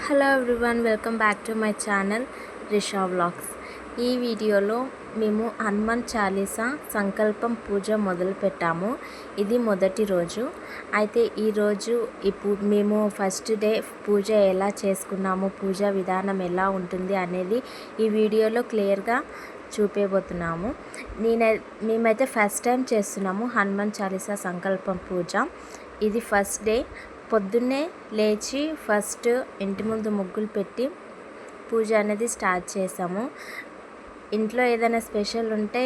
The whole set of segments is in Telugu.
Hello everyone, welcome back to my channel Risha vlogs. ఈ వీడియోలో మేము హనుమాన్ చాలీసా సంకల్పం పూజ మొదలు పెట్టాము. ఇది మొదటి రోజు. అయితే ఈరోజు మేము ఫస్ట్ డే పూజ ఎలా చేసుకున్నాము, పూజా విధానం ఎలా ఉంటుంది అనేది ఈ వీడియోలో క్లియర్గా చూపించబోతున్నాము. మేమైతే ఫస్ట్ టైం చేస్తున్నాము హనుమాన్ చాలీసా సంకల్పం పూజ. ఇది ఫస్ట్ డే. పొద్దున్నే లేచి ఫస్ట్ ఇంటి ముందు ముగ్గులు పెట్టి పూజ అనేది స్టార్ట్ చేసాము. ఇంట్లో ఏదైనా స్పెషల్ ఉంటే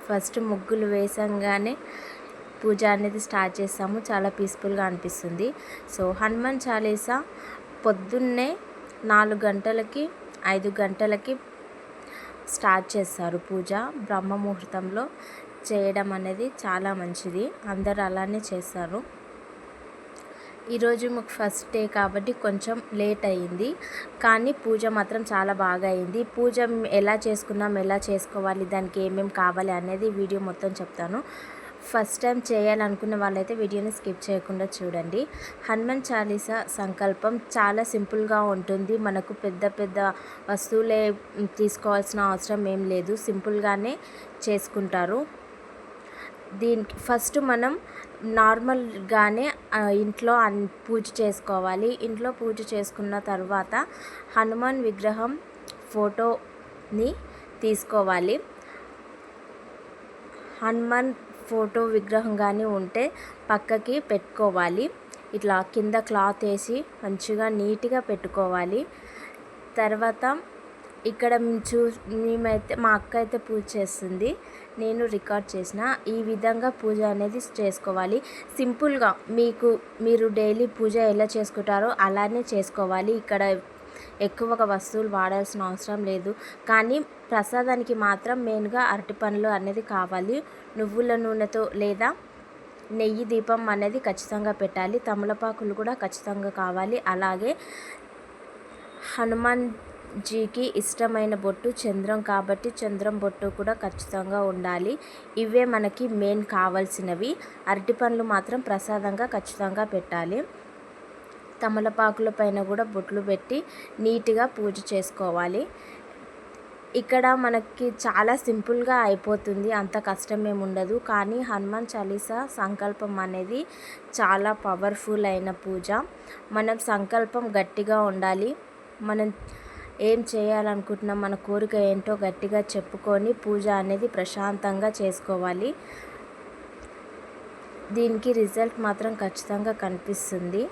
ఫస్ట్ ముగ్గులు వేసంగానే పూజ అనేది స్టార్ట్ చేసాము. చాలా పీస్ఫుల్గా అనిపిస్తుంది. సో హనుమాన్ చాలీసా పొద్దున్నే 4 గంటలకి 5 గంటలకి స్టార్ట్ చేస్తారు పూజ. బ్రహ్మ ముహూర్తంలో చేయడం అనేది చాలా మంచిది. అందరూ అలానే చేస్తారు. ఈరోజు మాకు ఫస్ట్ డే కాబట్టి కొంచెం లేట్ అయ్యింది, కానీ పూజ మాత్రం చాలా బాగా అయింది. పూజ ఎలా చేసుకున్నాం, ఎలా చేసుకోవాలి, దానికి ఏమేమి కావాలి అనేది వీడియో మొత్తం చెప్తాను. ఫస్ట్ టైం చేయాలనుకున్న వాళ్ళైతే వీడియోని స్కిప్ చేయకుండా చూడండి. హనుమాన్ చాలీసా సంకల్పం చాలా సింపుల్గా ఉంటుంది. మనకు పెద్ద పెద్ద వస్తువులే తీసుకోవాల్సిన అవసరం ఏం లేదు, సింపుల్గానే చేసుకుంటారు. దీనికి ఫస్ట్ మనం నార్మల్గానే ఇంట్లో పూజ చేసుకోవాలి. ఇంట్లో పూజ చేసుకున్న తర్వాత హనుమాన్ విగ్రహం ఫోటోని తీసుకోవాలి. హనుమాన్ ఫోటో విగ్రహం కానీ ఉంటే పక్కకి పెట్టుకోవాలి. ఇట్లా కింద క్లాత్ వేసి మంచిగా నీట్గా పెట్టుకోవాలి. తర్వాత ఇక్కడ మేమైతే మా అక్క అయితే పూజ చేస్తుంది, నేను రికార్డ్ చేసిన. ఈ విధంగా పూజ అనేది చేసుకోవాలి. సింపుల్గా మీరు డైలీ పూజ ఎలా చేసుకుంటారో అలానే చేసుకోవాలి. ఇక్కడ ఎక్కువగా వస్తువులు వాడాల్సిన అవసరం లేదు. కానీ ప్రసాదానికి మాత్రం మెయిన్గా అరటి పండ్లు అనేది కావాలి. నువ్వుల నూనెతో లేదా నెయ్యి దీపం అనేది ఖచ్చితంగా పెట్టాలి. తమలపాకులు కూడా ఖచ్చితంగా కావాలి. అలాగే హనుమాన్ జీకి ఇష్టమైన బొట్టు చంద్రం కాబట్టి చంద్రం బొట్టు కూడా ఖచ్చితంగా ఉండాలి. ఇవే మనకి మెయిన్ కావాల్సినవి. అరటి పండ్లు మాత్రం ప్రసాదంగా ఖచ్చితంగా పెట్టాలి. తమలపాకుల పైన కూడా బొట్లు పెట్టి నీట్గా పూజ చేసుకోవాలి. ఇక్కడ మనకి చాలా సింపుల్గా అయిపోతుంది, అంత కష్టమేమి ఉండదు. కానీ హనుమాన్ చాలీసా సంకల్పం అనేది చాలా పవర్ఫుల్ అయిన పూజ. మనం సంకల్పం గట్టిగా ఉండాలి. మనం ఏం చేయాలనుకుంటున్నాం, మన కోరిక ఏంటో గట్టిగా చెప్పుకొని పూజ అనేది ప్రశాంతంగా చేసుకోవాలి. దీనికి రిజల్ట్ మాత్రం ఖచ్చితంగా కనిపిస్తుంది.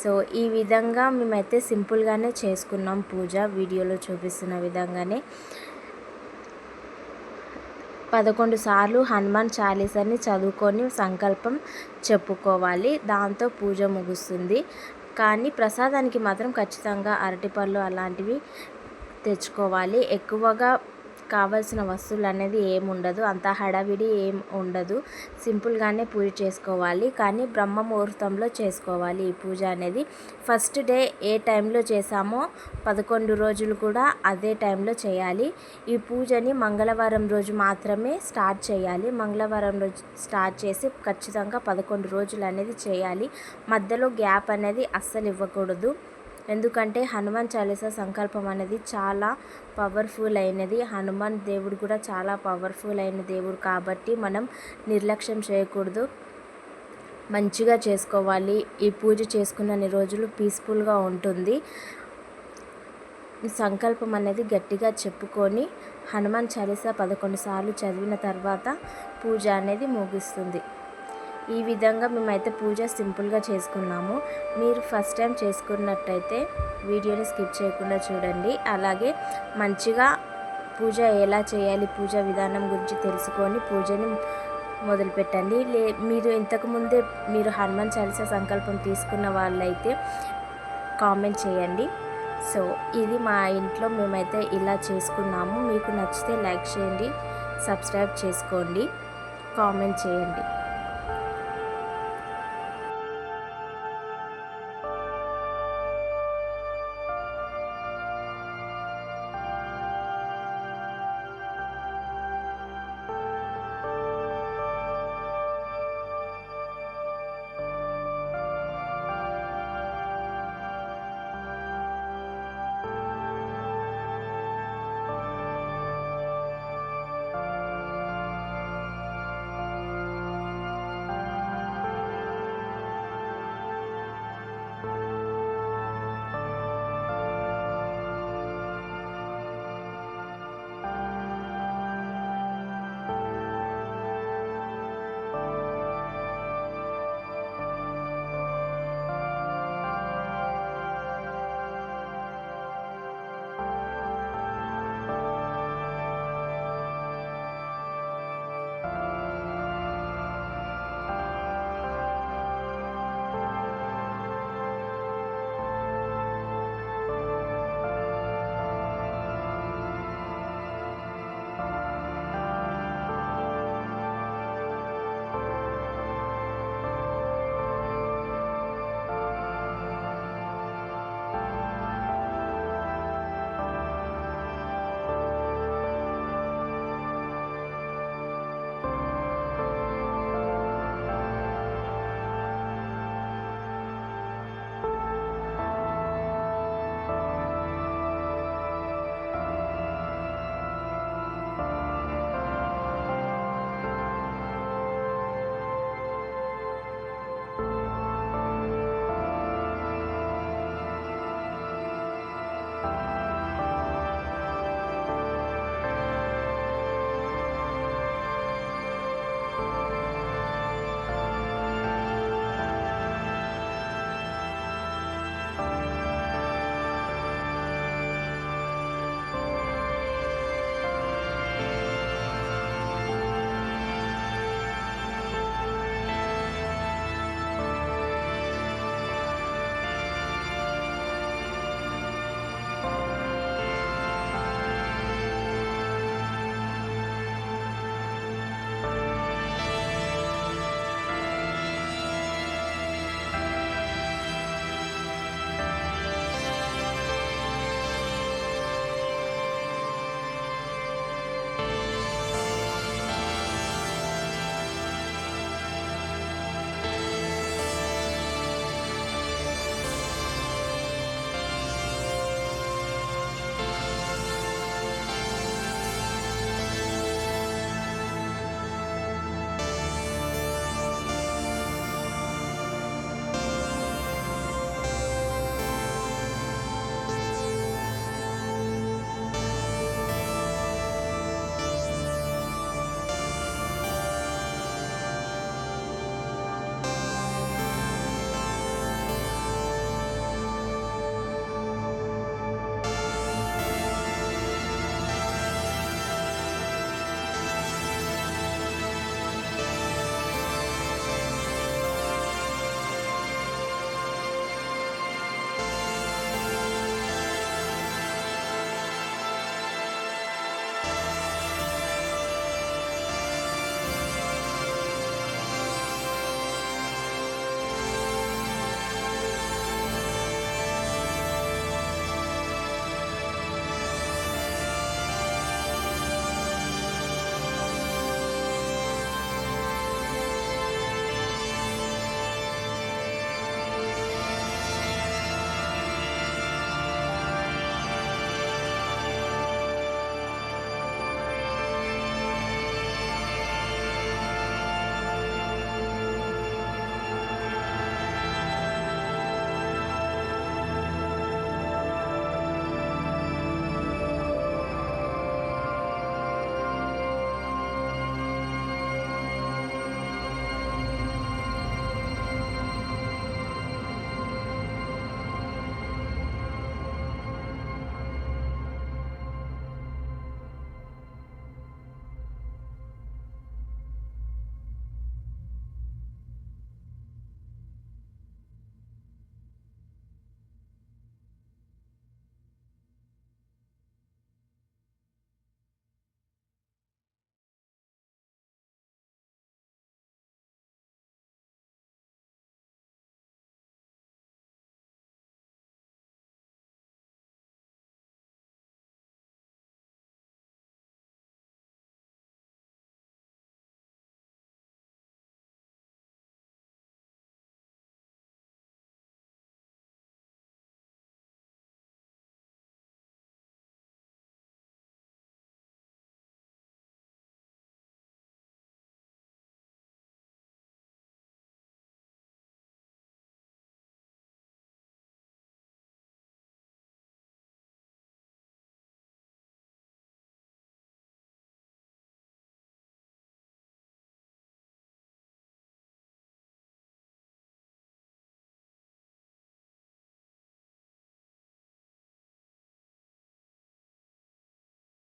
సో ఈ విధంగా మేమైతే సింపుల్గానే చేసుకున్నాం పూజ. వీడియోలో చూపిస్తున్న విధంగానే 11 సార్లు హనుమాన్ చాలీసాని చదువుకొని సంకల్పం చెప్పుకోవాలి. దాంతో పూజ ముగుస్తుంది. కానీ ప్రసాదానికి మాత్రం ఖచ్చితంగా అరటిపళ్ళు అలాంటివి తెచ్చుకోవాలి. ఎక్కువగా కావాల్సిన వస్తువులు అనేది ఏమి ఉండదు, అంత హడావిడి ఏం ఉండదు. సింపుల్గానే పూజ చేసుకోవాలి. కానీ బ్రహ్మ ముహూర్తంలో చేసుకోవాలి ఈ పూజ అనేది. ఫస్ట్ డే ఏ టైంలో చేసామో 11 రోజులు కూడా అదే టైంలో చేయాలి. ఈ పూజని మంగళవారం రోజు మాత్రమే స్టార్ట్ చేయాలి. మంగళవారం రోజు స్టార్ట్ చేసి ఖచ్చితంగా 11 రోజులు అనేది చేయాలి. మధ్యలో గ్యాప్ అనేది అస్సలు ఇవ్వకూడదు. ఎందుకంటే హనుమాన్ చాలీసా సంకల్పం అనేది చాలా పవర్ఫుల్ అయినది. హనుమాన్ దేవుడు కూడా చాలా పవర్ఫుల్ అయిన దేవుడు కాబట్టి మనం నిర్లక్ష్యం చేయకూడదు, మంచిగా చేసుకోవాలి. ఈ పూజ చేసుకున్నన్ని రోజులు పీస్ఫుల్గా ఉంటుంది. సంకల్పం అనేది గట్టిగా చెప్పుకొని హనుమాన్ చాలీసా 11 సార్లు చదివిన తర్వాత పూజ అనేది ముగుస్తుంది. ఈ విధంగా మేమైతే పూజ సింపుల్గా చేసుకున్నాము. మీరు ఫస్ట్ టైం చేసుకున్నట్టయితే వీడియోని స్కిప్ చేయకుండా చూడండి. అలాగే మంచిగా పూజ ఎలా చేయాలి, పూజ విధానం గురించి తెలుసుకొని పూజని మొదలుపెట్టండి. మీరు ఇంతకుముందే మీరు హనుమాన్ చాలీసా సంకల్పం తీసుకున్న వాళ్ళైతే కామెంట్ చేయండి. సో ఇది మా ఇంట్లో మేమైతే ఇలా చేసుకున్నాము. మీకు నచ్చితే లైక్ చేయండి, సబ్స్క్రైబ్ చేసుకోండి, కామెంట్ చేయండి.